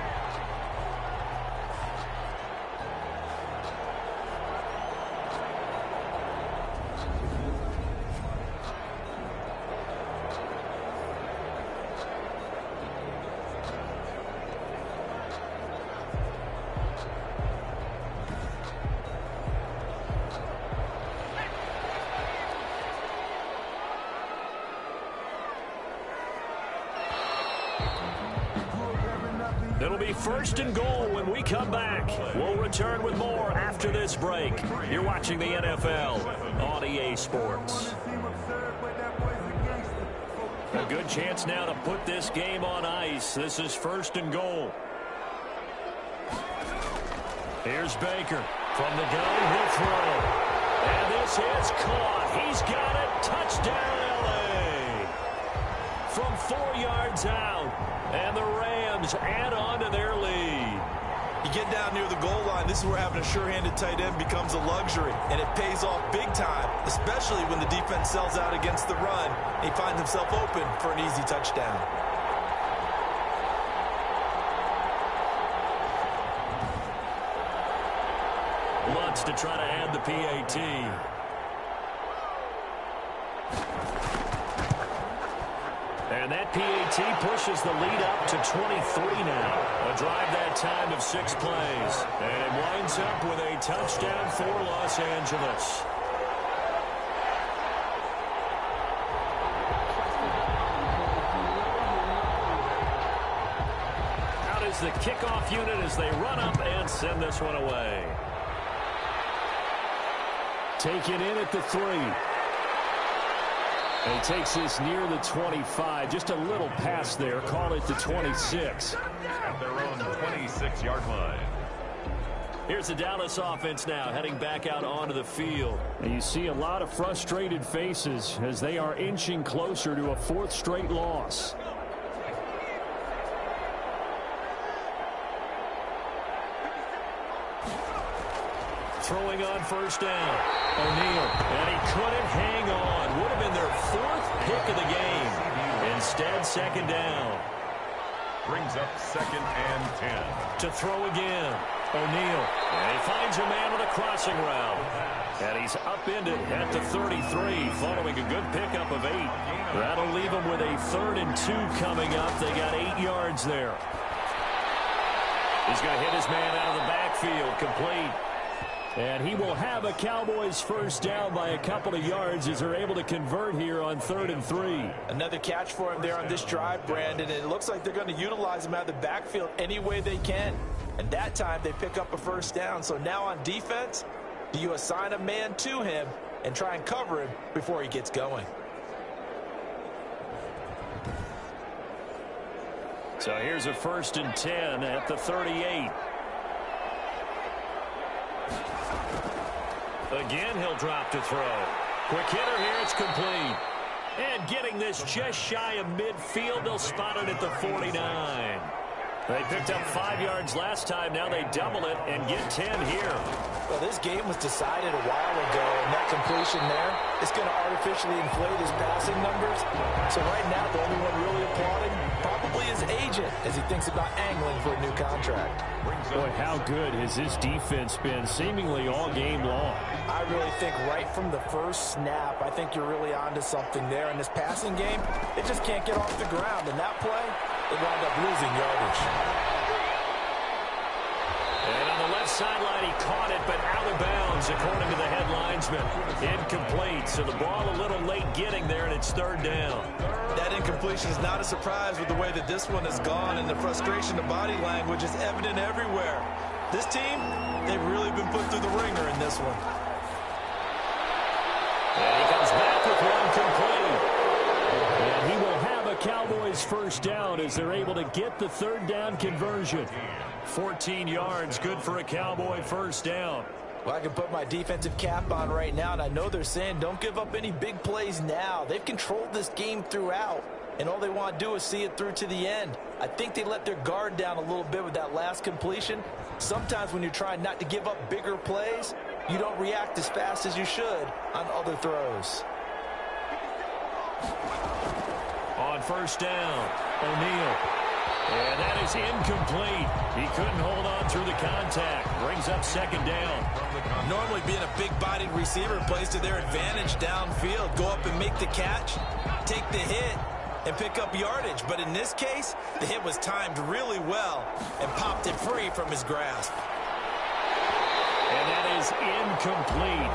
It'll be 1st and goal when we come back. We'll return with more after this break. You're watching the NFL on EA Sports. A good chance now to put this game on ice. This is 1st and goal. Here's Baker. From the gun, he'll throw. And this is caught. He's got it. Touchdown, L.A. From 4 yards out. And the Rams add on to their lead. You get down near the goal line, this is where having a sure-handed tight end becomes a luxury. And it pays off big time, especially when the defense sells out against the run. He finds himself open for an easy touchdown. Lutz to try to add the PAT. And that PAT pushes the lead up to 23 now. A drive that time of 6 plays. And it winds up with a touchdown for Los Angeles. Out is the kickoff unit as they run up and send this one away. Taken in at the 3. And he takes this near the 25. Just a little pass there. Call it the 26. At their own 26-yard line. Here's the Dallas offense now heading back out onto the field. And you see a lot of frustrated faces as they are inching closer to a 4th straight loss. Throwing on first down. O'Neal. And he couldn't hang on. Would have been their 4th pick of the game. Instead, 2nd down. Brings up 2nd and 10. To throw again. O'Neal. And he finds a man with a crossing route. And he's upended at the 33 following a good pickup of 8. That'll leave him with a 3rd and 2 coming up. They got 8 yards there. He's going to hit his man out of the backfield. Complete. And he will have a Cowboys first down by a couple of yards as they're able to convert here on 3rd and 3. Another catch for him there on this drive, Brandon. And it looks like they're going to utilize him out of the backfield any way they can. And that time they pick up a first down. So now on defense, do you assign a man to him and try and cover him before he gets going? So here's a 1st and 10 at the 38. Again, he'll drop to throw. Quick hitter here, it's complete. And getting this just shy of midfield, they'll spot it at the 49. They picked up 5 yards last time. Now they double it and get 10 here. Well, this game was decided a while ago, and that completion there is going to artificially inflate his passing numbers. So right now, the only one really applauding probably his agent as he thinks about angling for a new contract. Boy, how good has this defense been seemingly all game long? I really think right from the first snap, I think you're really onto something there. In this passing game, they just can't get off the ground. In that play, they wound up losing yardage. And on the left sideline, he caught it, but out of bounds, according to the head linesman. Incomplete, so the ball a little late getting there, and it's third down. That incompletion is not a surprise with the way that this one has gone, and the frustration of body language is evident everywhere. This team, they've really been put through the ringer in this one. And he comes back with one complete. And he will have a Cowboys first down as they're able to get the third down conversion. 14 yards, good for a Cowboy first down. Well, I can put my defensive cap on right now, and I know they're saying don't give up any big plays now. They've controlled this game throughout, and all they want to do is see it through to the end. I think they let their guard down a little bit with that last completion. Sometimes when you're trying not to give up bigger plays, you don't react as fast as you should on other throws. On first down, O'Neal. And that is incomplete. He couldn't hold on through the contact. Brings up second down. Normally being a big-bodied receiver plays to their advantage downfield. Go up and make the catch, take the hit, and pick up yardage. But in this case, the hit was timed really well and popped it free from his grasp. And that is incomplete.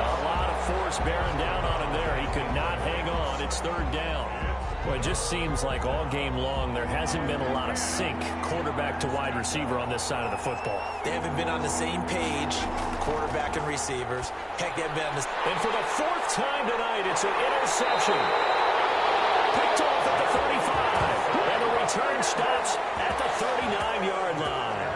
A lot of force bearing down on him there. He could not hang on. It's third down. Well, it just seems like all game long there hasn't been a lot of sync quarterback to wide receiver on this side of the football. They haven't been on the same page, quarterback and receivers. Heck, they've been on this. And for the fourth time tonight, it's an interception. Picked off at the 35. And the return stops at the 39-yard line.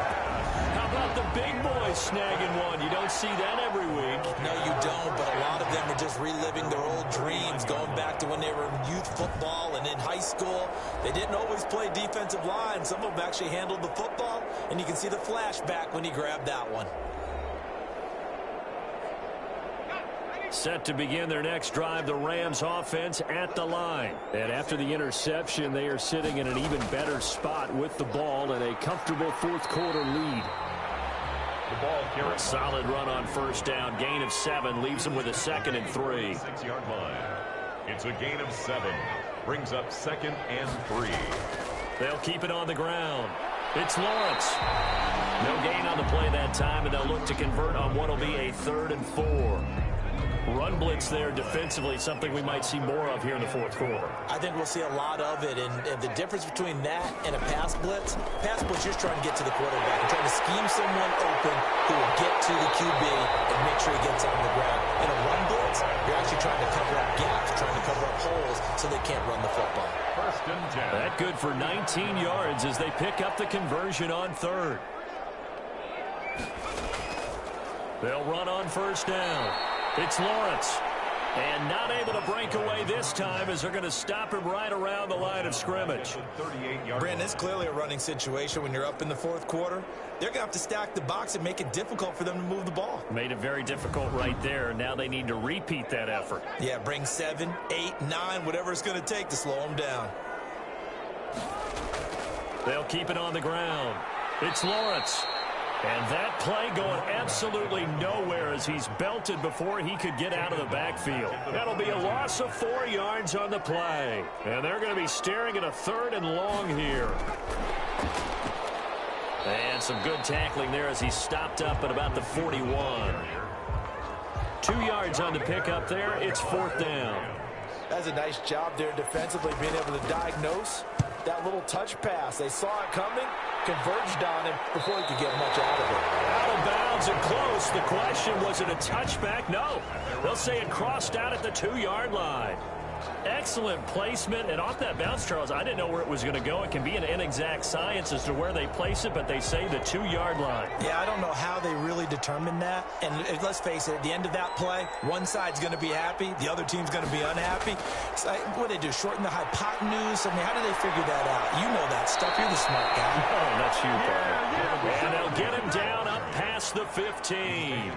How about the big boys snagging one? You don't see that every week. No, you don't, but a lot of them are just reliving their old dreams, going back to when they were in youth football and in high school. They didn't always play defensive line. Some of them actually handled the football, and you can see the flashback when he grabbed that one. Set to begin their next drive, the Rams offense at the line. And after the interception, they are sitting in an even better spot with the ball and a comfortable fourth quarter lead. A solid run on first down. Gain of 7 leaves them with a 2nd and 3. 6-yard line. It's a gain of 7. Brings up 2nd and 3. They'll keep it on the ground. It's Lawrence. No gain on the play that time, and they'll look to convert on what will be a 3rd and 4. Run blitz there defensively, something we might see more of here in the fourth quarter. I think we'll see a lot of it, and the difference between that and a pass blitz just trying to get to the quarterback and trying to scheme someone open who will get to the QB and make sure he gets on the ground. In a run blitz, you're actually trying to cover up gaps, trying to cover up holes so they can't run the football. 1st and 10. That good for 19 yards as they pick up the conversion on 3rd. They'll run on first down. It's Lawrence. And not able to break away this time as they're going to stop him right around the line of scrimmage. Brandon, it's clearly a running situation when you're up in the fourth quarter. They're going to have to stack the box and make it difficult for them to move the ball. Made it very difficult right there. Now they need to repeat that effort. Yeah, bring 7, 8, 9, whatever it's going to take to slow them down. They'll keep it on the ground. It's Lawrence. And that play going absolutely nowhere as he's belted before he could get out of the backfield. That'll be a loss of 4 yards on the play. And they're going to be staring at a 3rd and long here. And some good tackling there as he stopped up at about the 41. 2 yards on the pickup there. It's 4th down. That's a nice job there defensively, being able to diagnose that little touch pass. They saw it coming, converged on him before he could get much out of it. Out of bounds and close. The question, was it a touchback? No. They'll say it crossed out at the 2-yard line. Excellent placement, and off that bounce, Charles, I didn't know where it was going to go. It can be an inexact science as to where they place it, but they say the 2-yard line. Yeah, I don't know how they really determined that. And let's face it, at the end of that play, one side's going to be happy, the other team's going to be unhappy. It's like, what do they do, shorten the hypotenuse? I mean, how do they figure that out? You know that stuff. You're the smart guy. Oh, that's you, Parker. And they'll get him down up past the 15.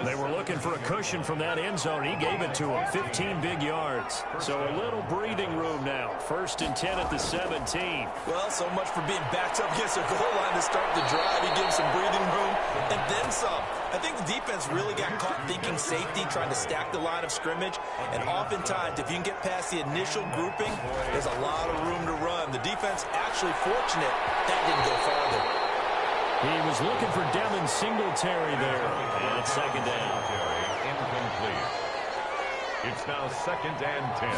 They were looking for a cushion from that end zone. He gave it to him, 15 big yards. So a little breathing room now. 1st and 10 at the 17. Well, so much for being backed up against the goal line to start the drive. He gives some breathing room and then some. I think the defense really got caught thinking safety, trying to stack the line of scrimmage. And oftentimes, if you can get past the initial grouping, there's a lot of room to run. The defense actually fortunate that didn't go farther. He was looking for Devin Singletary there. And it's second down. Incomplete. It's now 2nd and 10.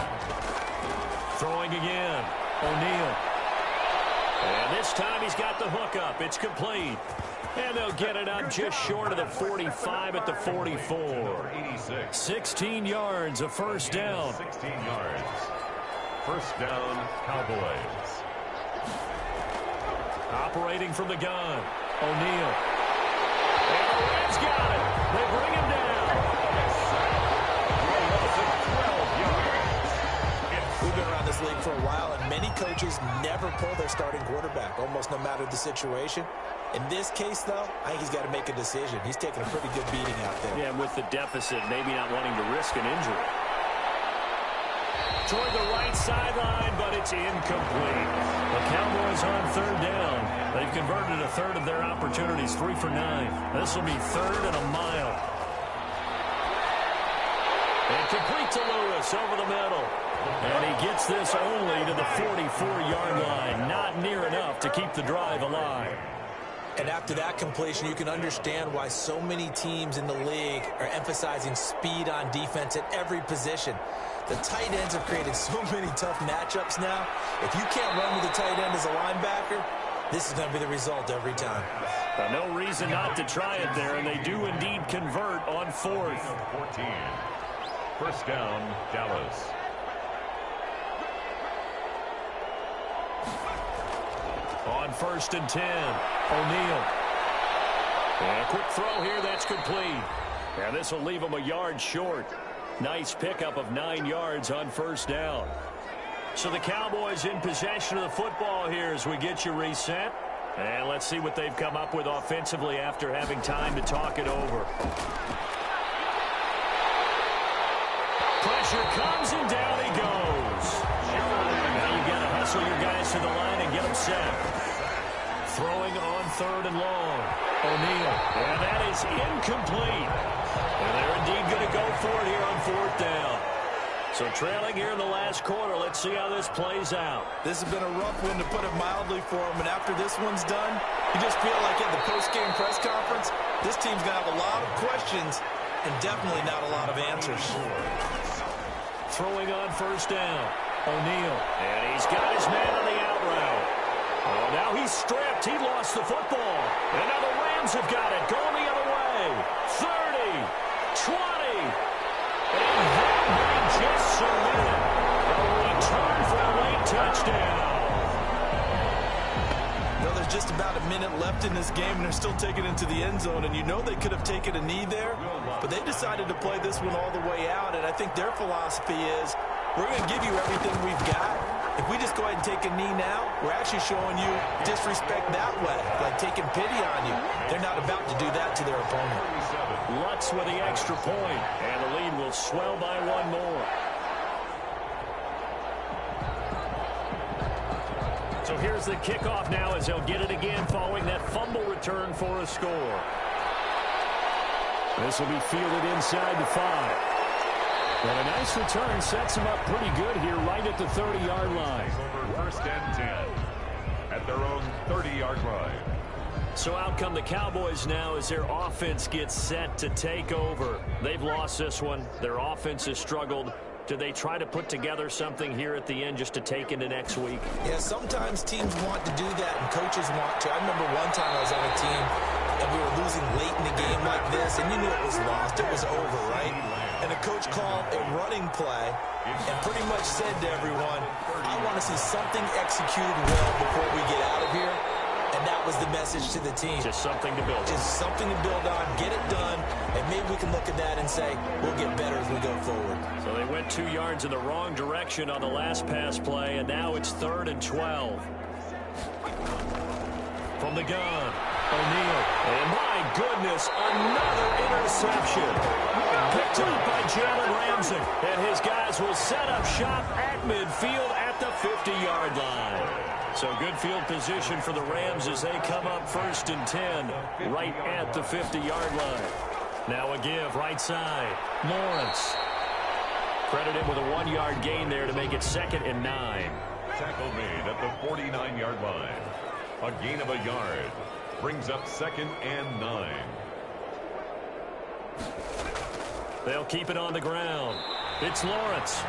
Throwing again. O'Neal. And this time he's got the hook up. It's complete. And they'll get it up just short of the 45 at the 44. 16 yards, a first down. 16 yards. First down, Cowboys. Operating from the gun. O'Neal. And the Rams got it. They bring him down. We've been around this league for a while, and many coaches never pull their starting quarterback, almost no matter the situation. In this case, though, I think he's got to make a decision. He's taking a pretty good beating out there. Yeah, with the deficit, maybe not wanting to risk an injury. Toward the right sideline, but it's incomplete. The Cowboys on third down. They've converted a third of their opportunities, 3 for 9. This will be 3rd and a mile. And complete to Lewis over the middle. And he gets this only to the 44-yard line. Not near enough to keep the drive alive. And after that completion, you can understand why so many teams in the league are emphasizing speed on defense at every position. The tight ends have created so many tough matchups now. If you can't run with the tight end as a linebacker, this is going to be the result every time. No reason not to try it there, and they do indeed convert on 4th. 14. First down, Dallas. On 1st and 10, O'Neal. And a quick throw here, that's complete. And this will leave him a yard short. Nice pickup of 9 yards on 1st down. So the Cowboys in possession of the football here as we get you reset. And let's see what they've come up with offensively after having time to talk it over. Pressure comes and down he goes. Now you've got to hustle your guys to the line and get them set. Throwing on 3rd and long. O'Neal. And that is incomplete. And they're indeed going to go for it here on 4th down. So trailing here in the last quarter, let's see how this plays out. This has been a rough one, to put it mildly, for them. And after this one's done, you just feel like at the post-game press conference, this team's going to have a lot of questions and definitely not a lot of answers. Throwing on 1st down. O'Neal. And he's got his man on the out route. Oh, now he's stripped. He lost the football. And now the Rams have got it. Going the other way. 30. 20. And that may just submit it. A return for a late touchdown. No, there's just about a minute left in this game, and they're still taking it into the end zone. And you know they could have taken a knee there, but they decided to play this one all the way out. And I think their philosophy is, we're going to give you everything we've got. If we just go ahead and take a knee now, we're actually showing you disrespect that way, like taking pity on you. They're not about to do that to their opponent. Lutz with the extra point, and the lead will swell by 1 more. So here's the kickoff now as they'll get it again following that fumble return for a score. This will be fielded inside the 5. And a nice return sets them up pretty good here right at the 30-yard line. Over 1st and 10 at their own 30-yard line. So out come the Cowboys now as their offense gets set to take over. They've lost this one. Their offense has struggled. Do they try to put together something here at the end just to take into next week? Yeah, sometimes teams want to do that and coaches want to. I remember one time I was on a team and we were losing late in the game like this, and you knew it was lost. It was over, right? And the coach called a running play and pretty much said to everyone, I want to see something executed well before we get out of here. And that was the message to the team. Just something to build on. Just something to build on, get it done, and maybe we can look at that and say, we'll get better as we go forward. So they went 2 yards in the wrong direction on the last pass play, and now it's 3rd and 12. From the gun, O'Neal. And my goodness, another interception. Picked up by Jalen Ramsey. And his guys will set up shop at midfield at the 50-yard line. So good field position for the Rams as they come up 1st and 10 right at the 50-yard line. Now a give right side. Lawrence. Credit him with a 1-yard gain there to make it 2nd and 9. Tackle made at the 49-yard line. A gain of a yard. Brings up 2nd and 9. They'll keep it on the ground. It's Lawrence.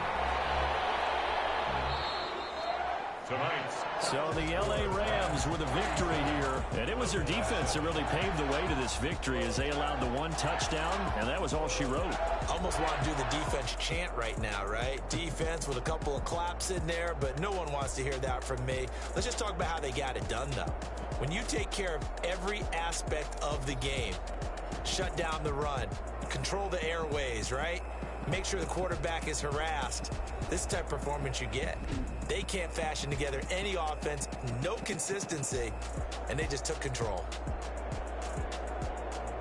So the L.A. Rams with a victory here. And it was their defense that really paved the way to this victory as they allowed the 1 touchdown, and that was all she wrote. Almost want to do the defense chant right now, right? Defense with a couple of claps in there, but no one wants to hear that from me. Let's just talk about how they got it done, though. When you take care of every aspect of the game, shut down the run, control the airways, right? Make sure the quarterback is harassed. This type of performance you get. They can't fashion together any offense, no consistency, and they just took control.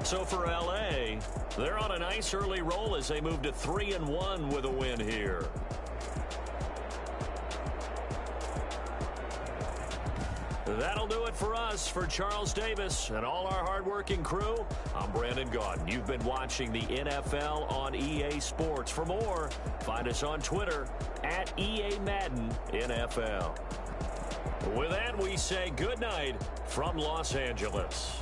So for L.A., they're on a nice early roll as they move to 3-1 with a win here. That'll do it for us. For Charles Davis and all our hardworking crew, I'm Brandon Gaudin. You've been watching the NFL on EA Sports. For more, find us on Twitter at EA Madden NFL. With that, we say good night from Los Angeles.